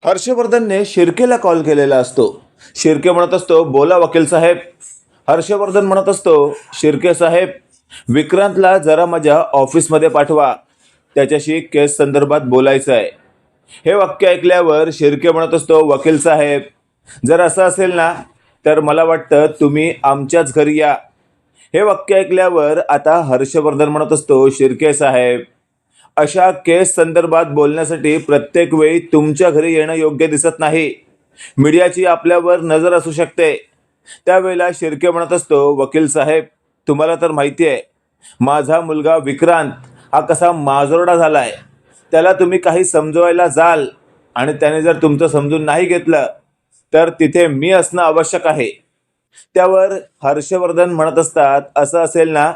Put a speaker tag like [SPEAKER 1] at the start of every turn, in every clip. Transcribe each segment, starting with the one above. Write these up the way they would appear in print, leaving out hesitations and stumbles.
[SPEAKER 1] हर्षवर्धनने शिर्केला call केलेला असतो. शिर्के म्हणत असतो, बोला वकील साहेब. हर्षवर्धन म्हणत असतो, शिर्के साहेब, विक्रांतला जरा माझ्या ऑफिसमध्ये पाठवा, त्याच्याशी केस संदर्भात बोलायचं आहे. हे वाक्य ऐकल्यावर शिर्के म्हणत असतो, वकील साहेब, जर असं असेल ना तर मला वाटतं तुम्ही आमच्याच घरी या. हे वाक्य ऐकल्यावर आता हर्षवर्धन म्हणत असतो, शिर्के साहेब, अशा केस संदर्भात बोलण्यासाठी प्रत्येक वेळी तुमच्या घरी येणं योग्य दिसत नाही. मीडियाची आपल्यावर नजर असू शकते. त्यावेळेला शिर्के म्हणत असतो, वकील साहेब, तुम्हाला तर माहिती आहे माझा मुलगा विक्रांत हा कसा माजोरडा झाला आहे. त्याला तुम्ही काही समजवायला जाल आणि त्याने जर तुमचं समजून नाही घेतलं तर तिथे मी असणं आवश्यक आहे. त्यावर हर्षवर्धन म्हणत असतात, असं असेल ना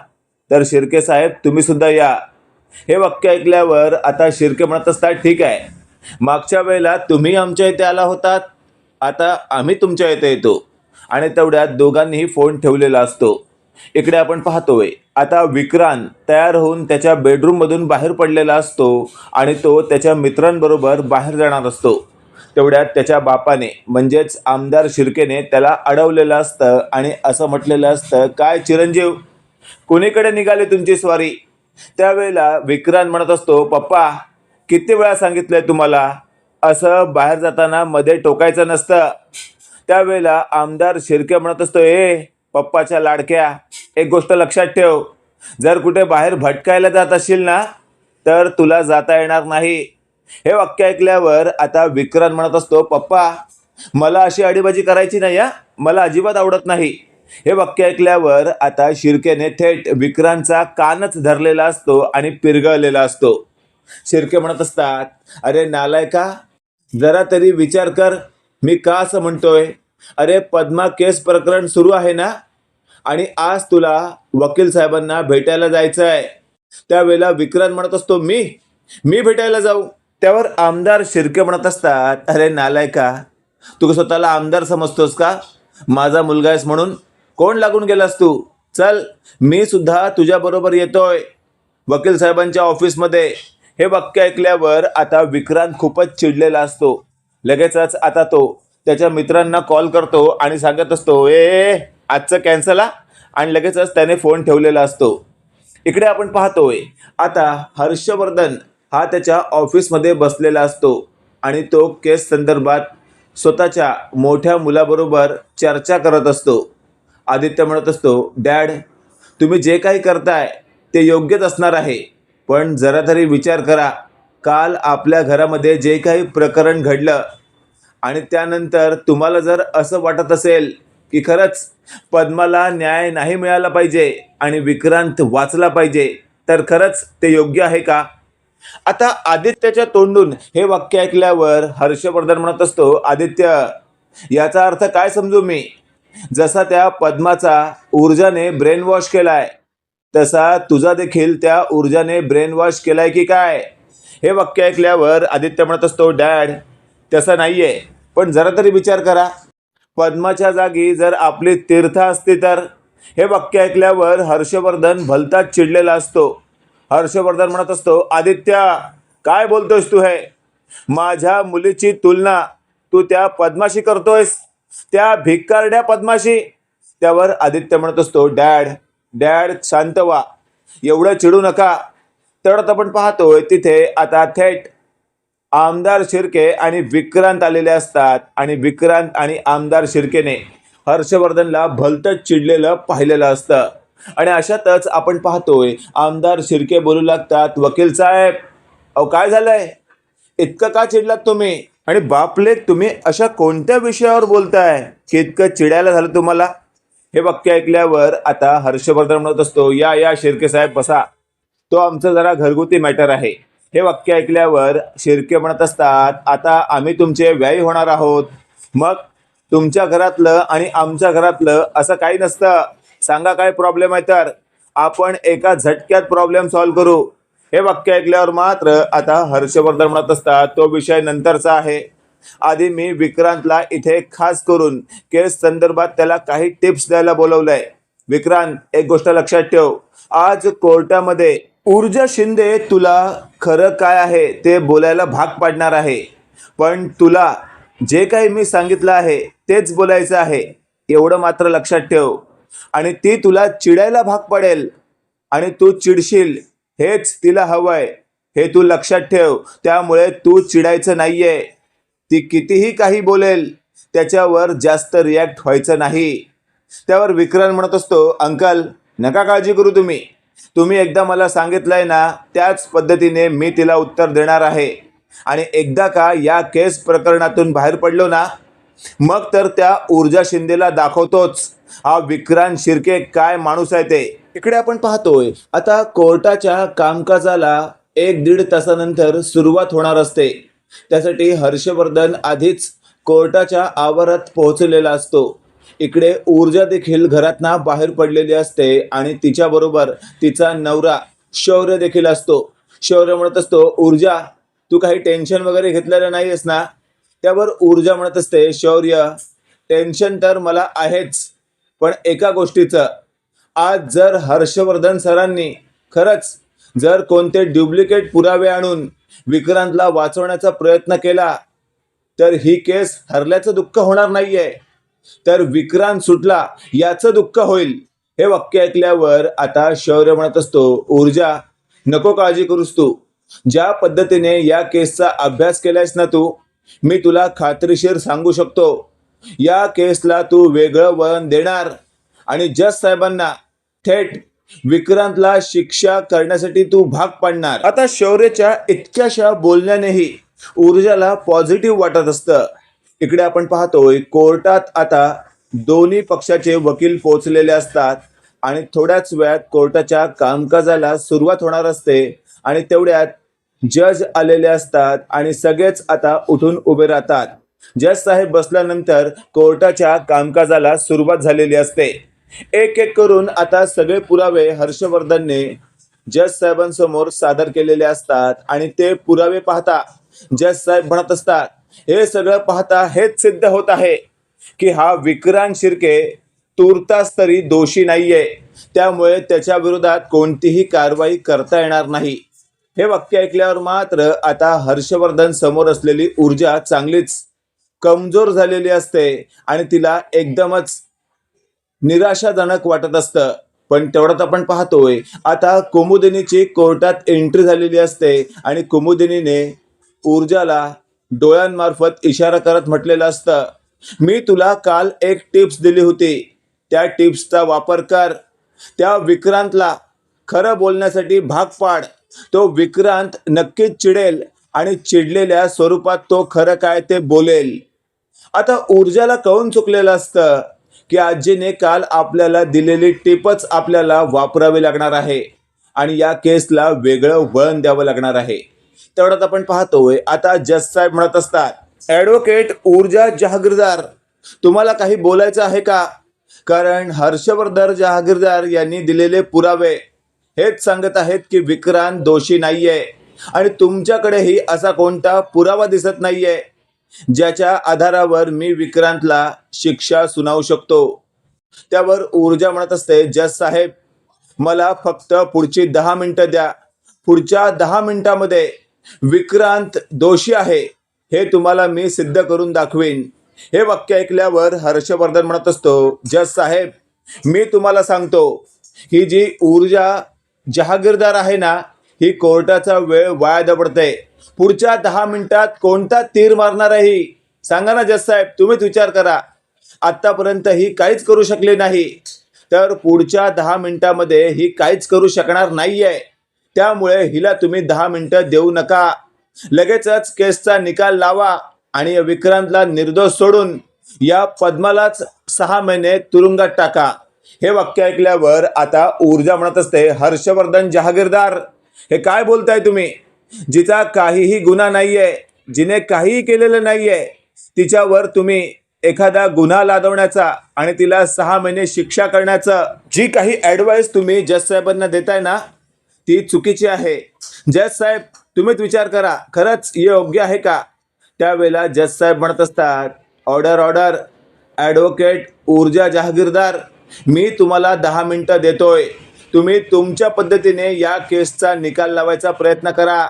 [SPEAKER 1] तर शिर्के साहेब तुम्ही सुद्धा या. हे वाक्य ऐकल्यावर आता शिर्के म्हणत असतात, ठीक आहे, मागच्या वेळेला तुम्ही आमच्या इथे आला होतात, आता आम्ही तुमच्या इथे येतो. आणि तेवढ्यात दोघांनीही फोन ठेवलेला असतो. इकडे आपण पाहतोय आता विक्रांत तयार होऊन त्याच्या बेडरूममधून बाहेर पडलेला असतो आणि तो त्याच्या मित्रांबरोबर बाहेर जाणार असतो. तेवढ्यात त्याच्या बापाने म्हणजेच आमदार शिर्केने त्याला अडवलेलं असतं आणि असं म्हटलेलं असतं, काय चिरंजीव, कोणीकडे निघाली तुमची स्वारी. त्यावेळेला विक्रांत म्हणत असतो, पप्पा, किती वेळा सांगितलंय तुम्हाला असं बाहेर जाताना मध्ये टोकायचं नसतं. त्यावेळेला आमदार शिर्के म्हणत असतो, पप्पाच्या लाडक्या, एक गोष्ट लक्षात ठेव, जर कुठे बाहेर भटकायला जात असशील ना तर तुला जाता येणार नाही. हे वाक्य ऐकल्यावर आता विक्रांत म्हणत असतो, पप्पा, मला अशी अडीबाजी करायची नाही, मला अजिबात आवडत नाही. हे वाक्य ऐकल्यावर आता शिर्केने थेट विक्रांतचा कानच धरलेला असतो आणि पिरगळलेला असतो. शिर्के म्हणत असतात, अरे नालायका, जरा तरी विचार कर मी का असं म्हणतोय. अरे पद्मा केस प्रकरण सुरू आहे ना आणि आज तुला वकील साहेबांना भेटायला जायचं आहे. त्यावेळेला विक्रांत म्हणत असतो, मी भेटायला जाऊ. त्यावर आमदार शिर्के म्हणत असतात, अरे नालायका, तू स्वतःला आमदार समजतोस का? माझा मुलगा आहेस म्हणून कोण लागून गेलास तू? चल, मी सुद्धा तुझ्याबरोबर येतोय वकील साहेबांच्या ऑफिसमध्ये. हे वाक्य ऐकल्यावर आता विक्रांत खूपच चिडलेला असतो. लगेचच आता तो त्याच्या मित्रांना कॉल करतो आणि सांगत असतो, आजचं कॅन्सल आणि लगेचच त्याने फोन ठेवलेला असतो. इकडे आपण पाहतोय आता हर्षवर्धन हा त्याच्या ऑफिसमध्ये बसलेला असतो आणि तो केस संदर्भात स्वतःच्या मोठ्या मुलाबरोबर चर्चा करत असतो. आदित्य म्हणत असतो, डॅड, तुम्ही जे काही करताय ते योग्यच असणार आहे, पण जरा तरी विचार करा, काल आपल्या घरामध्ये जे काही प्रकरण घडलं आणि त्यानंतर तुम्हाला जर असं वाटत असेल की खरंच पद्माला न्याय नाही मिळाला पाहिजे आणि विक्रांत वाचला पाहिजे, तर खरंच ते योग्य आहे का? आता आदित्यच्या तोंडून हे वाक्य ऐकल्यावर हर्षवर्धन म्हणत असतो, आदित्य, याचा अर्थ काय समजू मी? जसा त्या पद्माचा ऊर्जाने ब्रेन वॉश केलाय तसा तुझा देखील त्या ऊर्जाने ब्रेन वॉश केलाय की काय? हे वाक्य ऐकल्यावर आदित्य म्हणत असतो, डॅड, तसं नाहीये, पण जरा तरी विचार करा, पद्माच्या जागी जर आपली तीर्थ असती तर. हे वाक्य ऐकल्यावर हर्षवर्धन भलताच चिडलेला असतो. हर्षवर्धन म्हणत असतो, आदित्य, काय बोलतोयस तू? हे माझ्या मुलीची तुलना तू त्या पद्माशी करतोयस, त्या भिकारड्या पद्माशी. त्यावर आदित्य म्हणत असतो, डॅड शांत व्हा, एवढं चिडू नका. तेवढ्यात आपण पाहतोय तिथे आता थेट आमदार शिर्के आणि विक्रांत आलेले असतात आणि विक्रांत आणि आमदार शिर्केने हर्षवर्धनला भलतंच चिडलेलं पाहिलेलं असतं. आणि अशातच आपण पाहतोय आमदार शिर्के बोलू लागतात, वकील साहेब, अहो काय झालंय, इतकं का चिडलात तुम्ही? आणि बापले, तुम्ही अशा कोणत्या विषयावर बोलताय की इतकं चिडायला झालं तुम्हाला? हे वाक्य ऐकल्यावर आता हर्षवर्धन म्हणत असतो, या शिर्के साहेब, बसा, तो आमचं जरा घरगुती मॅटर आहे. हे वाक्य ऐकल्यावर शिर्के म्हणत असतात, आता आम्ही तुमचे व्यायी होणार आहोत. मग तुमच्या घरातलं आणि आमच्या घरातलं असं काही नसतं. सांगा काय प्रॉब्लेम आहे तर आपण एका झटक्यात प्रॉब्लेम सॉल्व्ह करू. हे वाक्य ऐकल्यावर मात्र आता हर्षवर्धन म्हणत असतात, तो विषय नंतरचा आहे. आधी मी विक्रांतला इथे खास करून केस संदर्भात त्याला काही टिप्स द्यायला बोलवलंय. विक्रांत, एक गोष्ट लक्षात ठेव, आज कोर्टामध्ये ऊर्जा शिंदे तुला खरं काय आहे ते बोलायला भाग पाडणार आहे. पण तुला जे काही मी सांगितलं आहे तेच बोलायचं आहे, एवढं मात्र लक्षात ठेव. आणि ती तुला चिडायला भाग पडेल आणि तू चिडशील, हेच तिला हवंय, हे तू लक्षात ठेव. त्यामुळे तू चिडायचं नाहीये. ती कितीही काही बोलेल त्याच्यावर जास्त रिॲक्ट व्हायचं नाही. त्यावर विक्रांत म्हणत असतो, अंकल नका काळजी करू, तुम्ही एकदा मला सांगितलंय ना, त्याच पद्धतीने मी तिला उत्तर देणार आहे. आणि एकदा का या केस प्रकरणातून बाहेर पडलो ना, मग तर त्या ऊर्जा शिंदेला दाखवतोच हा विक्रांत शिर्के काय माणूस आहे ते. इकडे आपण पाहतोय आता कोर्टाच्या कामकाजाला 1-1.5 तासानंतर सुरुवात होणार असते. त्यासाठी हर्षवर्धन आधीच कोर्टाच्या आवारात पोहोचलेला असतो. इकडे ऊर्जा देखील घरातना बाहेर पडलेली असते आणि तिच्याबरोबर तिचा नवरा शौर्य देखील असतो. शौर्य म्हणत असतो, ऊर्जा तू काही टेन्शन वगैरे घेतलेलं नाहीयेस ना? त्यावर ऊर्जा म्हणत असते, शौर्य टेन्शन तर मला आहेच, पण एका गोष्टीचं, आज जर हर्षवर्धन सरांनी खरंच जर कोणते डुप्लिकेट पुरावे आणून विक्रांतला वाचवण्याचा प्रयत्न केला तर ही केस हरल्याचं दुःख होणार नाहीये, तर विक्रांत सुटला याचं दुःख होईल. हे वाक्य ऐकल्यावर आता शौर्य म्हणत असतो, ऊर्जा नको काळजी करूस, तू ज्या पद्धतीने या केसचा अभ्यास केलायस ना तू, मी तुला खात्रीशीर सांगू शकतो या केसला तू वेगळं वळण देणार आणि जज साहेबांना थेट विक्रांतला शिक्षा करण्यासाठी तू भाग पाडणार. आता शौर्याच्या इतक्याशा बोलण्यानेही ऊर्जाला पॉझिटिव्ह वाटत असतं. इकडे आपण पाहतोय कोर्टात आता दोन्ही पक्षाचे वकील पोहोचलेले असतात आणि थोड्याच वेळात कोर्टाच्या कामकाजाला सुरुवात होणार असते. आणि तेवढ्यात जज आलेले असतात आणि सगळेच आता उठून उभे राहतात. जज साहेब बसल्यानंतर कोर्टाच्या कामकाजाला सुरुवात झालेली असते. एक एक करून आता सगळे पुरावे हर्षवर्धनने जज साहेबांसमोर सादर केलेले असतात आणि ते पुरावे पाहता जज साहेब म्हणत असतात, हे सगळं पाहता हेच सिद्ध होत आहे की हा विक्रांत शिर्के तूर्तास तरी दोषी नाहीये, त्यामुळे त्याच्या विरोधात कोणतीही कारवाई करता येणार नाही. हे वाक्य ऐकल्यावर मात्र आता हर्षवर्धन समोर असलेली ऊर्जा चांगलीच कमजोर झालेली असते आणि तिला एकदमच निराशाजनक वाटत असतं. पण तेवढ्यात आपण पाहतोय आता कुमुदिनीची कोर्टात एंट्री झालेली असते आणि कुमुदिनीने ऊर्जाला डोळ्यांमार्फत इशारा करत म्हटलेलं असतं, मी तुला काल एक टिप्स दिली होती, त्या टिप्सचा वापर कर. त्या विक्रांतला खरं बोलण्यासाठी भाग पाड. तो विक्रांत नक्कीच चिडेल आणि चिडलेल्या स्वरूपात तो खरं काय ते बोलेल. आता ऊर्जाला कळून चुकलेलं असतं की आजीने काल आपल्याला दिलेली टिपच आपल्याला वापरावी लागणार आहे आणि या केसला वेगळं वळण द्यावं लागणार आहे. तेवढ्यात आपण पाहतोय आता जज साहेब म्हणत असतात, ॲडव्होकेट ऊर्जा जहागीरदार तुम्हाला काही बोलायचं आहे का? कारण हर्षवर्धन जहागीरदार यांनी दिलेले पुरावे हेच सांगत आहेत की विक्रांत दोषी नाहीये आणि तुमच्याकडेही असा कोणता पुरावा दिसत नाहीये ज्याच्या आधारावर मी विक्रांतला शिक्षा सुनावू शकतो. त्यावर ऊर्जा म्हणत असते, जज साहेब मला फक्त पुढची 10 मिनिटं द्या. पुढच्या 10 मिनिटांमध्ये विक्रांत दोषी आहे हे तुम्हाला मी सिद्ध करून दाखवीन. हे वाक्य ऐकल्यावर हर्षवर्धन म्हणत असतो, जज साहेब मी तुम्हाला सांगतो ही जी ऊर्जा जहागीरदार आहे ना, ही कोर्टाचा वेळ वाया दबडते. पुढच्या 10 मिनिटात कोणता तीर मारणार आहे ही सांगा ना जज साहेब, तुम्हीच विचार करा. आतापर्यंत ही काहीच करू शकली नाही, तर पुढच्या 10 मिनिटांमध्ये ही काहीच करू शकणार नाहीये. त्यामुळे हिला तुम्ही 10 मिनिटं देऊ नका. लगेचच केसचा निकाल लावा आणि विक्रांतला निर्दोष सोडून या पद्मालाच 6 महिने तुरुंगात टाका. हे वाक्य ऐकल्यावर आता ऊर्जा म्हणत असते, हर्षवर्धन जहागीरदार हे काय बोलताय तुम्ही? जिचा काहीही गुन्हा नाहीये, जिने काहीही केलेलं नाहीये, तिच्यावर तुम्ही एखादा गुन्हा लादवण्याचा आणि तिला 6 महिने शिक्षा करण्याचं जी काही ॲडवाईस तुम्ही जज साहेबांना देताय ना, ती चुकीची आहे. जज साहेब तुम्हीच विचार करा, खरंच योग्य आहे का? त्यावेळेला जज साहेब म्हणत असतात, ऑर्डर ऑर्डर. ॲडव्होकेट ऊर्जा जहागीरदार मी तुम्हाला 10 मिनिटं देतोय. तुम्ही तुमच्या पद्धतीने या केसचा निकाल लावायचा प्रयत्न करा.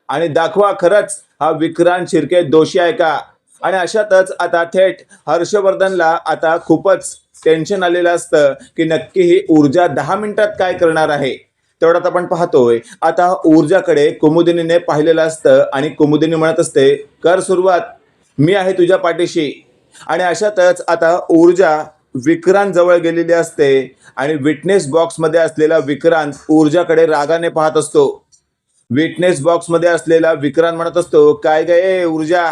[SPEAKER 1] आणि दाखवा खरंच हा विक्रांत शिर्के दोषी आहे का. आणि अशातच आता थेट हर्षवर्धनला आता खूपच टेन्शन आलेलं असतं की नक्की ही ऊर्जा 10 मिनिटात काय करणार आहे. तेवढ्यात आपण पाहतोय आता ऊर्जाकडे कुमुदिनीने पाहिलेलं असतं आणि कुमुदिनी म्हणत असते, कर सुरुवात, मी आहे तुझ्या पाठीशी. आणि अशातच आता ऊर्जा विक्रांत जवळ गेलेली असते आणि विटनेस बॉक्समध्ये असलेला विक्रांत ऊर्जाकडे रागाने पाहत असतो. विटनेस बॉक्समध्ये असलेला विक्रांत म्हणत असतो, काय गे ऊर्जा,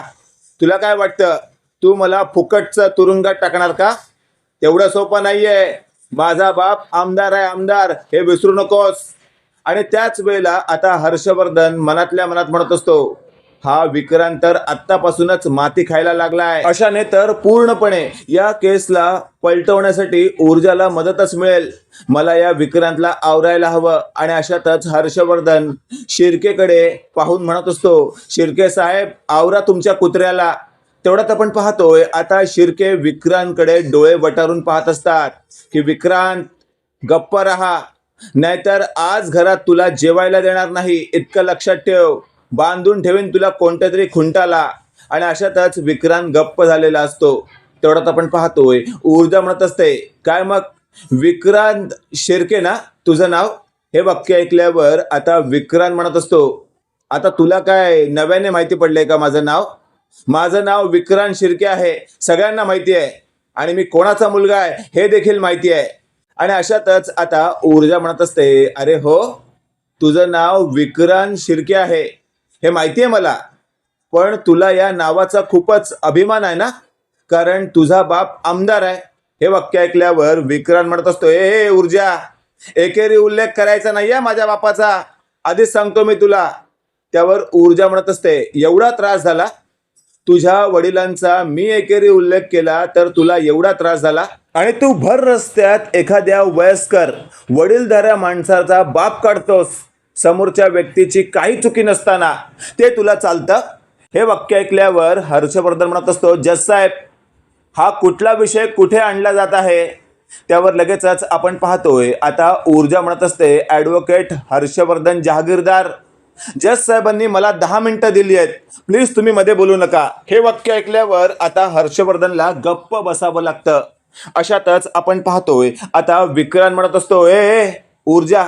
[SPEAKER 1] तुला काय वाटतं तू मला फुकटचं तुरुंगात टाकणार का. तेवढं सोपं नाहीये. माझा बाप आमदार आहे, आमदार, हे विसरू नकोस. आणि त्याच वेळेला आता हर्षवर्धन मनातल्या मनात म्हणत असतो, हा विक्रांत तर आत्तापासूनच माती खायला लागलाय. अशाने तर पूर्णपणे या केसला पलटवण्यासाठी ऊर्जाला मदतच मिळेल. मला या विक्रांतला आवरायला हवं. आणि अशातच हर्षवर्धन शिर्केकडे पाहून म्हणत असतो, शिर्के साहेब आवरा तुमच्या कुत्र्याला. तेवढ्यात आपण पाहतोय आता शिर्के विक्रांतकडे डोळे वटारून पाहत असतात की विक्रांत गप्प राहा, नाहीतर आज घरात तुला जेवायला देणार नाही, इतकं लक्षात ठेव. बांधून ठेवीन तुला कोणत्या तरी खुंटाला. आणि अशातच विक्रांत गप्प झालेला असतो. तेवढ्यात आपण पाहतोय ऊर्जा म्हणत असते, काय मग विक्रांत शिर्के ना तुझं नाव. हे वाक्य ऐकल्यावर आता विक्रांत म्हणत असतो, आता तुला काय नव्याने माहिती पडलंय का माझं नाव. माझं नाव विक्रांत शिर्के आहे, सगळ्यांना माहिती आहे. आणि मी कोणाचा मुलगा आहे हे देखील माहिती आहे. आणि अशातच आता ऊर्जा म्हणत असते, अरे हो, तुझं नाव विक्रांत शिर्के आहे हे माहिती आहे मला, पण तुला या नावाचा खूपच अभिमान आहे ना, कारण तुझा बाप आमदार आहे. हे वाक्य ऐकल्यावर विक्रांत म्हणत असतो, ए ऊर्जा, एकेरी उल्लेख करायचा नाहीये माझ्या बापाचा, आधीच सांगतो मी तुला. त्यावर ऊर्जा म्हणत असते, एवढा त्रास झाला तुझ्या वडिलांचा, मी एकेरी उल्लेख केला तर तुला एवढा त्रास झाला. आणि तू भर रस्त्यात एखाद्या वयस्कर वडीलधाऱ्या माणसाचा बाप काढतोस, समोरच्या व्यक्तीची काही चुकी नसताना ते तुला चालतं. हे वाक्य ऐकल्यावर हर्षवर्धन म्हणत असतो, जज साहेब, हा कुठला विषय कुठे आणला जात आहे. त्यावर लगेचच आपण पाहतोय आता ऊर्जा म्हणत असते, ॲडव्होकेट हर्षवर्धन जहागीरदार, जज साहेबांनी मला 10 मिनिटं दिली आहेत, प्लीज तुम्ही मध्ये बोलू नका. हे वाक्य ऐकल्यावर आता हर्षवर्धनला गप्प बसावं लागतं. अशातच आपण पाहतोय आता विक्रांत म्हणत असतो, ए ऊर्जा,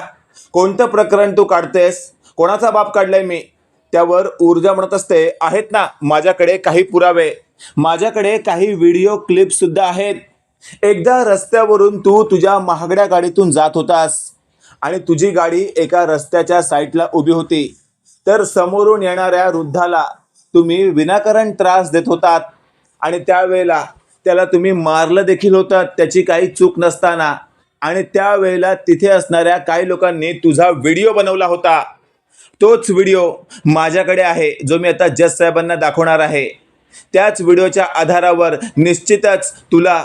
[SPEAKER 1] कोणतं प्रकरण तू काढतेस, कोणाचा बाप काढलाय मी. त्यावर ऊर्जा म्हणत असते, आहेत ना माझ्याकडे काही पुरावे, माझ्याकडे काही व्हिडिओ क्लिप सुद्धा आहेत. एकदा रस्त्यावरून तू तुझ्या महागड्या गाडीतून जात होतास आणि तुझी गाडी एका रस्त्याच्या साईडला उभी होती, तर समोरून येणाऱ्या वृद्धाला तुम्ही विनाकारण त्रास देत होतात आणि त्यावेळेला त्याला तुम्ही मारलं देखील होतं त्याची काही चूक नसताना. आणि त्यावेळेला तिथे असणाऱ्या काही लोकांनी तुझा व्हिडिओ बनवला होता. तोच व्हिडिओ माझ्याकडे आहे जो मी आता जज साहेबांना दाखवणार आहे. त्याच व्हिडिओच्या आधारावर निश्चितच तुला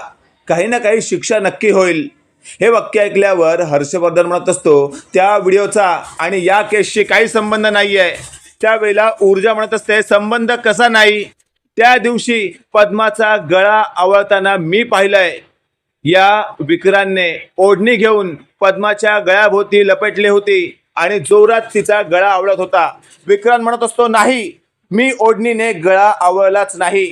[SPEAKER 1] काही ना काही शिक्षा नक्की होईल. हे वाक्य ऐकल्यावर हर्षवर्धन म्हणत असतो, त्या व्हिडिओचा आणि या केसशी काही संबंध नाही आहे. त्यावेळेला ऊर्जा म्हणत असते, संबंध कसा नाही, त्या दिवशी पद्माचा गळा आवळताना मी पाहिलंय. या विक्रांतने ओढणी घेऊन पद्माच्या गळ्याभोवती लपेटली होती आणि जोरात तिचा गळा आवळत होता. विक्रांत म्हणत असतो, नाही, मी ओढणीने गळा आवळलाच नाही.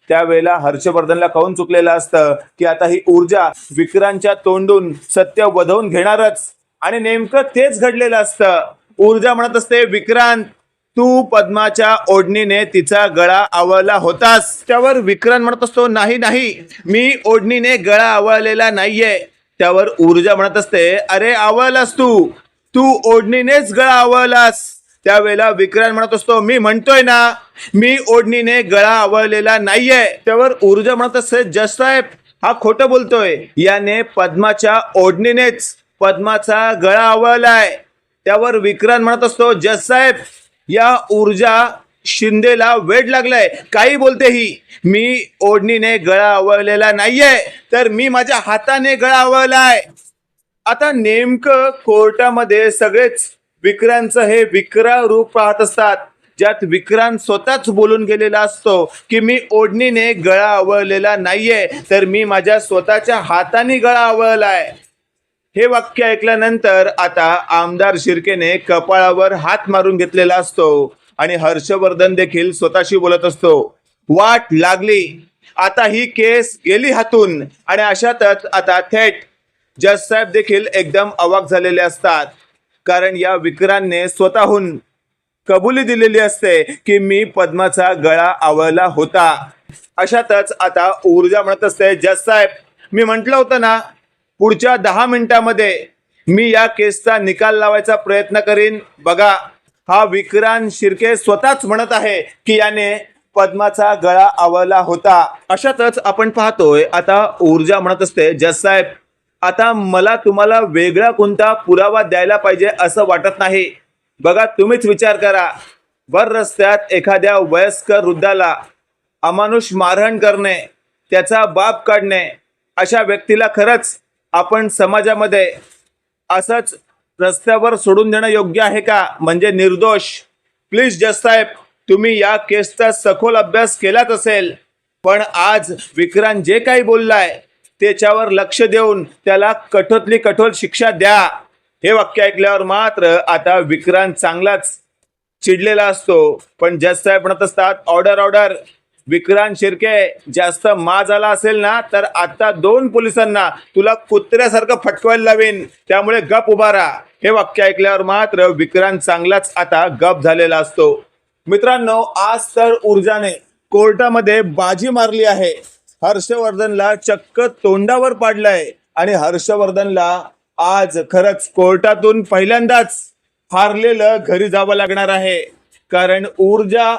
[SPEAKER 1] त्यावेळेला हर्षवर्धनला कळून चुकलेलं असतं की आता ही ऊर्जा विक्रांतच्या तोंडून सत्य वधवून घेणारच. आणि नेमकं तेच घडलेलं असतं. ऊर्जा म्हणत असते, विक्रांत, तू पद्माच्या ओढणीने तिचा गळा आवळला होतास. त्यावर विक्रांत म्हणत असतो, नाही नाही, मी ओढणीने गळा आवळलेला नाहीये. त्यावर ऊर्जा म्हणत असते, अरे आवळलास तू, तू ओढणीनेच गळा आवळलास. त्यावेळेला विक्रांत म्हणत असतो, मी म्हणतोय ना, मी ओढणीने गळा आवळलेला नाहीये. त्यावर ऊर्जा म्हणत असते, जज साहेब, हा खोटं बोलतोय, याने पद्माच्या ओढणीनेच पद्माचा गळा आवळलाय. त्यावर विक्रांत म्हणत असतो, जज साहेब, या ऊर्जा शिंदेला वेड लागलाय, काही बोलते ही. मी ओढणीने गळा आवळलेला नाहीये, तर मी माझ्या हाताने गळा आवळलाय. आता नेमकं कोर्टामध्ये सगळेच विक्रांतचं हे विक्राळ रूप पाहत असतात, ज्यात विक्रांत स्वतःच बोलून गेलेला असतो की मी ओढणीने गळा आवळलेला नाहीये, तर मी माझ्या स्वतःच्या हाताने गळा आवळलाय. हे वाक्य ऐकल्यानंतर आता आमदार शिर्केने कपाळावर हात मारून घेतलेला असतो आणि हर्षवर्धन देखील स्वतःशी बोलत असतो, वाट लागली, आता ही केस गेली हातून. आणि अशातच आता थेट जज साहेब देखील एकदम अवाक झालेले असतात, कारण या विक्रांतने स्वतःहून कबुली दिलेली असते की मी पद्माचा गळा आवळला होता. अशातच आता ऊर्जा म्हणत असते, जज साहेब मी म्हटलं होतं ना, पुढच्या 10 मिनिटामध्ये मी या केसचा निकाल लावायचा प्रयत्न करीन. बघा, हा विक्रांत शिर्के स्वतःच म्हणत आहे की याने पद्माचा गळा आवळला होता. अशातच आपण पाहतोय आता ऊर्जा म्हणत असते, जज साहेब आता मला तुम्हाला वेगळा कोणता पुरावा द्यायला पाहिजे असं वाटत नाही. बघा, तुम्हीच विचार करा, भर रस्त्यात एखाद्या वयस्कर वृद्धाला अमानुष मारहाण करणे, त्याचा बाप काढणे, अशा व्यक्तीला खरंच आपण समाजामध्ये असंच रस्त्यावर सोडून देणं योग्य आहे का? म्हणजे निर्दोष. प्लीज जज साहेब, तुम्ही या केसचा सखोल अभ्यास केलाच असेल, पण आज विक्रांत जे काही बोललाय त्याच्यावर लक्ष देऊन त्याला कठोरातली कठोर शिक्षा द्या. हे वाक्य ऐकल्यावर मात्र आता विक्रांत चांगलाच चिडलेला असतो. पण जज साहेब म्हणत असतात, ऑर्डर ऑर्डर. विक्रांत शिर्के, जास्त माज आला असेल ना तर आता 2 पोलिसांना तुला कुत्र्यासारखं फटकवायला लावेन, त्यामुळे गप उभा राहा. हे वाक्य ऐकल्यावर मात्र विक्रांत चांगलाच आता गप झालेला असतो. मित्रांनो, आज तर ऊर्जाने कोर्टामध्ये बाजी मारली आहे. हर्षवर्धनला चक्क तोंडावर पाडलंय आणि हर्षवर्धनला आज खरंच कोर्टातून पहिल्यांदाच हारलेलं घरी जावं लागणार आहे, कारण ऊर्जा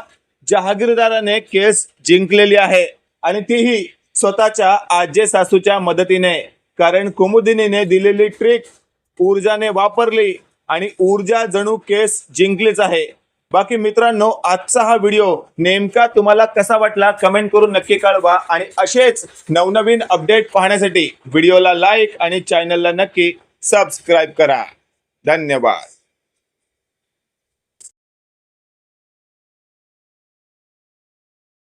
[SPEAKER 1] जहागीरदाराने केस जिंकलेली आहे आणि तीही स्वतःच्या आजे सासूच्या मदतीने. कारण कुमुदिनीने दिलेली ट्रिक ऊर्जाने वापरली आणि ऊर्जा जणू केस जिंकलीच आहे. बाकी मित्रांनो, आजचा हा व्हिडिओ नेमका तुम्हाला कसा वाटला कमेंट करून नक्की कळवा आणि असेच नवनवीन अपडेट पाहण्यासाठी व्हिडिओला लाईक आणि चॅनलला नक्की सबस्क्राईब करा. धन्यवाद.